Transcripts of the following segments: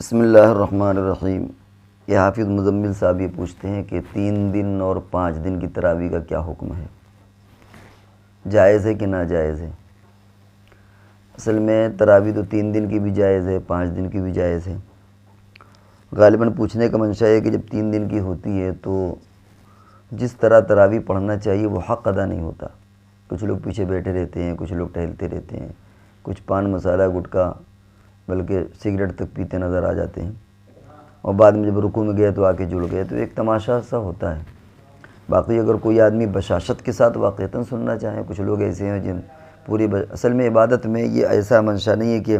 بسم اللہ الرحمن الرحیم۔ یہ حافظ مزمل صاحب یہ پوچھتے ہیں کہ 3 دن اور 5 دن کی تراویح کا کیا حکم ہے، جائز ہے کہ ناجائز ہے؟ اصل میں تراویح تو 3 دن کی بھی جائز ہے، 5 دن کی بھی جائز ہے۔ غالباً پوچھنے کا منشا ہے کہ جب 3 دن کی ہوتی ہے تو جس طرح تراویح پڑھنا چاہیے وہ حق ادا نہیں ہوتا۔ کچھ لوگ پیچھے بیٹھے رہتے ہیں، کچھ لوگ ٹہلتے رہتے ہیں، کچھ پان مسالہ گٹکا بلکہ سگریٹ تک پیتے نظر آ جاتے ہیں، اور بعد میں جب رکوع میں گئے تو آ کے جڑ گئے، تو ایک تماشا سا ہوتا ہے۔ باقی اگر کوئی آدمی بشاشت کے ساتھ واقعتاً سننا چاہیں، کچھ لوگ ایسے ہیں جن اصل میں عبادت میں یہ ایسا منشا نہیں ہے کہ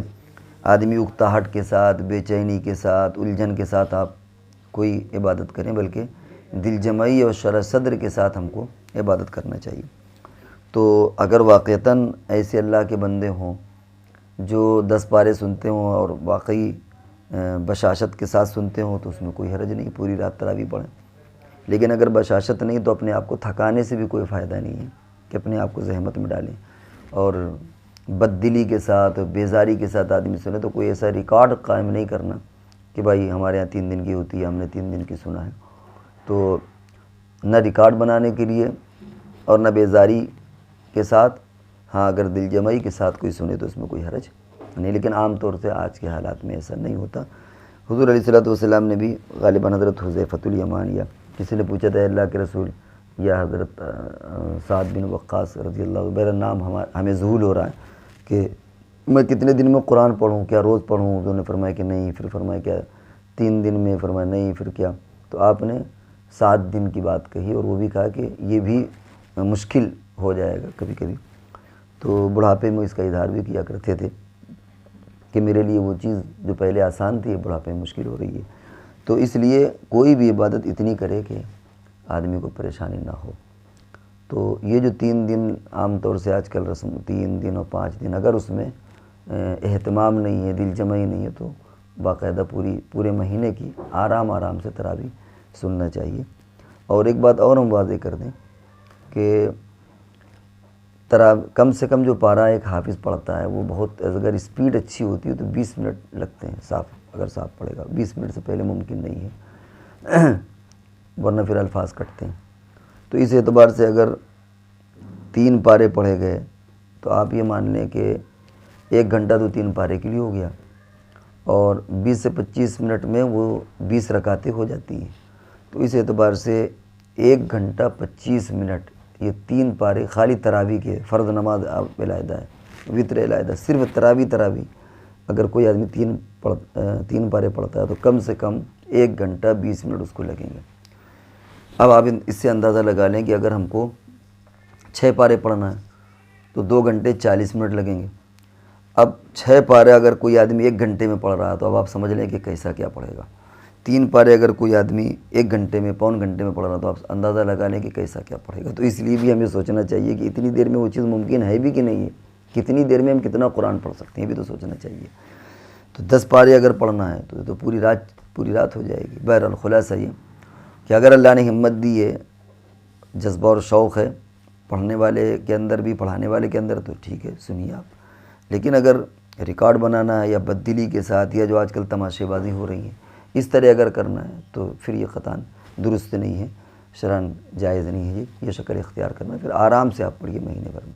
آدمی اکتاہٹ کے ساتھ، بے چینی کے ساتھ، الجھن کے ساتھ آپ کوئی عبادت کریں، بلکہ دل جمعی اور شرح صدر کے ساتھ ہم کو عبادت کرنا چاہیے۔ تو اگر واقعتاً ایسے اللہ کے بندے ہوں جو 10 پارے سنتے ہوں اور واقعی بشاشت کے ساتھ سنتے ہوں تو اس میں کوئی حرج نہیں، پوری رات تراویح پڑھیں۔ لیکن اگر بشاشت نہیں تو اپنے آپ کو تھکانے سے بھی کوئی فائدہ نہیں ہے کہ اپنے آپ کو زحمت میں ڈالیں، اور بد دلی کے ساتھ، بیزاری کے ساتھ آدمی سنے تو کوئی ایسا ریکارڈ قائم نہیں کرنا کہ بھائی ہمارے یہاں 3 دن کی ہوتی ہے، ہم نے 3 دن کی سنا ہے۔ تو نہ ریکارڈ بنانے کے لیے اور نہ بیزاری کے ساتھ، ہاں اگر دل جمعی کے ساتھ کوئی سنے تو اس میں کوئی حرج نہیں، لیکن عام طور سے آج کے حالات میں ایسا نہیں ہوتا۔ حضور علیہ الصلوۃ والسلام نے بھی غالباً حضرت حذیفۃ الیمان یا کسی نے پوچھا تھا اللہ کے رسول یا حضرت سعد بن وقاص رضی اللہ عنہ، میرا نام ہمیں ذہول ہو رہا ہے کہ میں کتنے دن میں قرآن پڑھوں، کیا روز پڑھوں؟ انہوں نے فرمایا کہ نہیں، پھر فرمایا کیا 3 دن میں؟ فرمایا نہیں، پھر کیا؟ تو آپ نے 7 دن کی بات کہی، اور وہ بھی کہا کہ یہ بھی مشکل ہو جائے گا کبھی کبھی۔ تو بڑھاپے میں اس کا اظہار بھی کیا کرتے تھے کہ میرے لیے وہ چیز جو پہلے آسان تھی بڑھاپے میں مشکل ہو رہی ہے۔ تو اس لیے کوئی بھی عبادت اتنی کرے کہ آدمی کو پریشانی نہ ہو۔ تو یہ جو 3 دن عام طور سے آج کل رسم 3 دن اور 5 دن، اگر اس میں اہتمام نہیں ہے، دل جمعی نہیں ہے، تو باقاعدہ پورے مہینے کی آرام سے تراویح سننا چاہیے۔ اور ایک بات اور ہم واضح کر دیں کہ کم سے کم جو پارہ ایک حافظ پڑھتا ہے وہ بہت، اگر اسپیڈ اچھی ہوتی ہے تو 20 منٹ لگتے ہیں، اگر صاف پڑھے گا 20 منٹ سے پہلے ممکن نہیں ہے، ورنہ پھر الفاظ کٹتے ہیں۔ تو اس اعتبار سے اگر 3 پارے پڑھے گئے تو آپ یہ مان لیں کہ 1 گھنٹہ تو 3 پارے کے لیے ہو گیا، اور 20 سے 25 منٹ میں وہ 20 رکعتیں ہو جاتی ہیں۔ تو اس اعتبار سے 1 گھنٹہ 25 منٹ یہ 3 پارے خالی تراویح کے، فرض نماز علیحدہ ہے، وتر علیحدہ، صرف تراویح اگر کوئی آدمی 3 پارے پڑھتا ہے تو کم سے کم 1 گھنٹہ 20 منٹ اس کو لگیں گے۔ اب آپ اس سے اندازہ لگا لیں کہ اگر ہم کو 6 پارے پڑھنا ہے تو 2 گھنٹے 40 منٹ لگیں گے۔ اب 6 پارے اگر کوئی آدمی 1 گھنٹے میں پڑھ رہا ہے تو اب آپ سمجھ لیں کہ کیسا کیا پڑھے گا۔ 3 پارے اگر کوئی آدمی 1 گھنٹے میں، پون گھنٹے میں پڑھ رہا تو آپ اندازہ لگا لیں کہ کیسا کیا پڑھے گا۔ تو اس لیے بھی ہمیں سوچنا چاہیے کہ اتنی دیر میں وہ چیز ممکن ہے بھی کہ نہیں ہے، کتنی دیر میں ہم کتنا قرآن پڑھ سکتے ہیں، یہ بھی تو سوچنا چاہیے۔ تو 10 پارے اگر پڑھنا ہے تو پوری رات ہو جائے گی۔ بہرحال خلاصہ یہ کہ اگر اللہ نے ہمت دی ہے، جذبہ اور شوق ہے پڑھنے والے کے اندر بھی، پڑھانے والے کے اندر، تو ٹھیک ہے سنیے آپ۔ لیکن اگر ریکارڈ بنانا ہے یا بددلی کے ساتھ، یا جو آج کل تماشے بازی ہو رہی ہیں اس طرح اگر کرنا ہے تو پھر یہ قطعاً درست نہیں ہے، شرعاً جائز نہیں ہے یہ شکل اختیار کرنا۔ پھر آرام سے آپ پڑھیے مہینے بھر میں۔